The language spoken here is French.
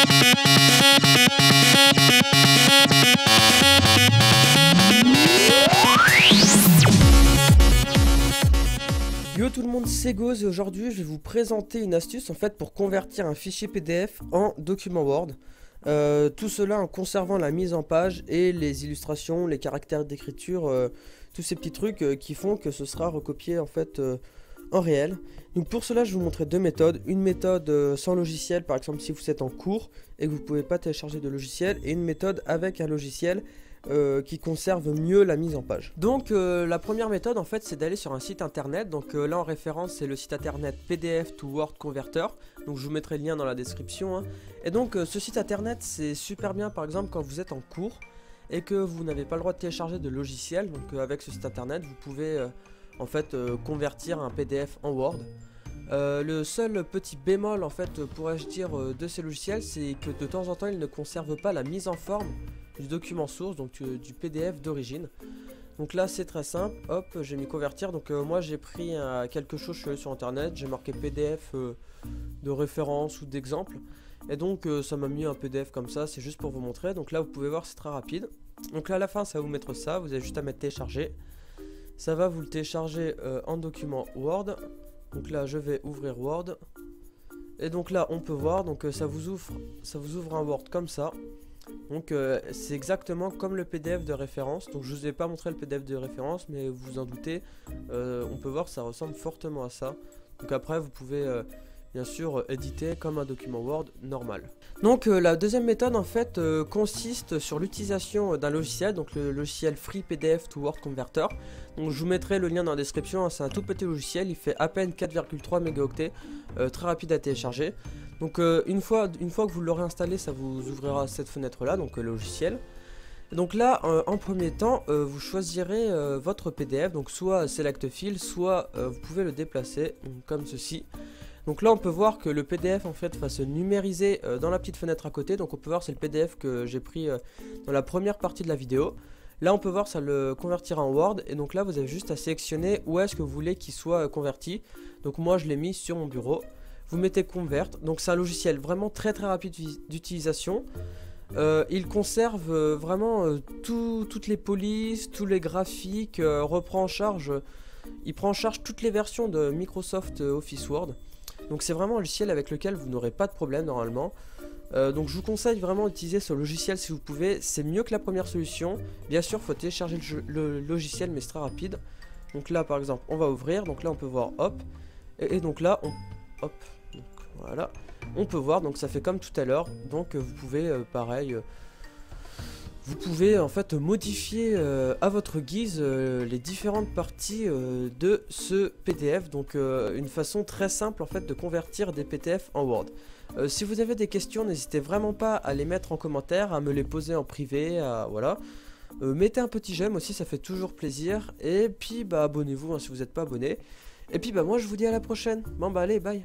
Yo tout le monde, c'est Goz et aujourd'hui je vais vous présenter une astuce en fait pour convertir un fichier PDF en document Word. Tout cela en conservant la mise en page et les illustrations, les caractères d'écriture, tous ces petits trucs qui font que ce sera recopié en fait en réel. Donc pour cela je vais vous montrer deux méthodes. Une méthode sans logiciel, par exemple si vous êtes en cours et que vous ne pouvez pas télécharger de logiciel, et une méthode avec un logiciel qui conserve mieux la mise en page. Donc la première méthode en fait c'est d'aller sur un site internet. Donc là en référence c'est le site internet PDF to Word Converter. Donc je vous mettrai le lien dans la description hein. Et donc ce site internet c'est super bien par exemple quand vous êtes en cours et que vous n'avez pas le droit de télécharger de logiciel. Donc avec ce site internet vous pouvez en fait convertir un PDF en Word. Le seul petit bémol en fait pourrais-je dire de ces logiciels, c'est que de temps en temps ils ne conservent pas la mise en forme du document source, donc du PDF d'origine. Donc là c'est très simple, hop j'ai mis convertir. Donc moi j'ai pris quelque chose, je suis allé sur internet, j'ai marqué PDF de référence ou d'exemple, et donc ça m'a mis un PDF comme ça, c'est juste pour vous montrer. Donc là vous pouvez voir c'est très rapide. Donc là à la fin ça va vous mettre ça, vous avez juste à mettre télécharger. Ça va vous le télécharger en document Word. Donc là je vais ouvrir Word. Et donc là on peut voir, donc ça vous ouvre un Word comme ça. Donc c'est exactement comme le PDF de référence. Donc je vous ai pas montré le PDF de référence, mais vous vous en doutez, on peut voir que ça ressemble fortement à ça. Donc après vous pouvez bien sûr éditer comme un document Word normal. Donc la deuxième méthode en fait consiste sur l'utilisation d'un logiciel, donc le logiciel Free PDF to Word Converter. Donc je vous mettrai le lien dans la description, hein, c'est un tout petit logiciel, il fait à peine 4,3 mégaoctets, très rapide à télécharger. Donc une fois que vous l'aurez installé, ça vous ouvrira cette fenêtre là, donc le logiciel. Et donc là en premier temps vous choisirez votre PDF, donc soit Select File, soit vous pouvez le déplacer comme ceci. Donc là on peut voir que le PDF en fait va se numériser dans la petite fenêtre à côté. Donc on peut voir c'est le PDF que j'ai pris dans la première partie de la vidéo. Là on peut voir ça le convertira en Word, et donc là vous avez juste à sélectionner où est-ce que vous voulez qu'il soit converti. Donc moi je l'ai mis sur mon bureau. Vous mettez Convert, donc c'est un logiciel vraiment très rapide d'utilisation. Il conserve vraiment toutes les polices, tous les graphiques, reprend en charge, il prend en charge toutes les versions de Microsoft Office Word. Donc c'est vraiment un logiciel avec lequel vous n'aurez pas de problème normalement. Donc je vous conseille vraiment d'utiliser ce logiciel si vous pouvez, c'est mieux que la première solution. Bien sûr il faut télécharger le logiciel mais c'est très rapide. Donc là par exemple on va ouvrir, donc là on peut voir hop, et donc là hop, donc voilà, on peut voir, donc ça fait comme tout à l'heure. Donc vous pouvez pareil, vous pouvez en fait modifier à votre guise les différentes parties de ce PDF. Donc une façon très simple en fait de convertir des PDF en Word. Si vous avez des questions, n'hésitez vraiment pas à les mettre en commentaire, à me les poser en privé, voilà. Mettez un petit j'aime aussi, ça fait toujours plaisir. Et puis bah abonnez-vous hein, si vous n'êtes pas abonné. Et puis bah moi je vous dis à la prochaine. Bon bah allez, bye.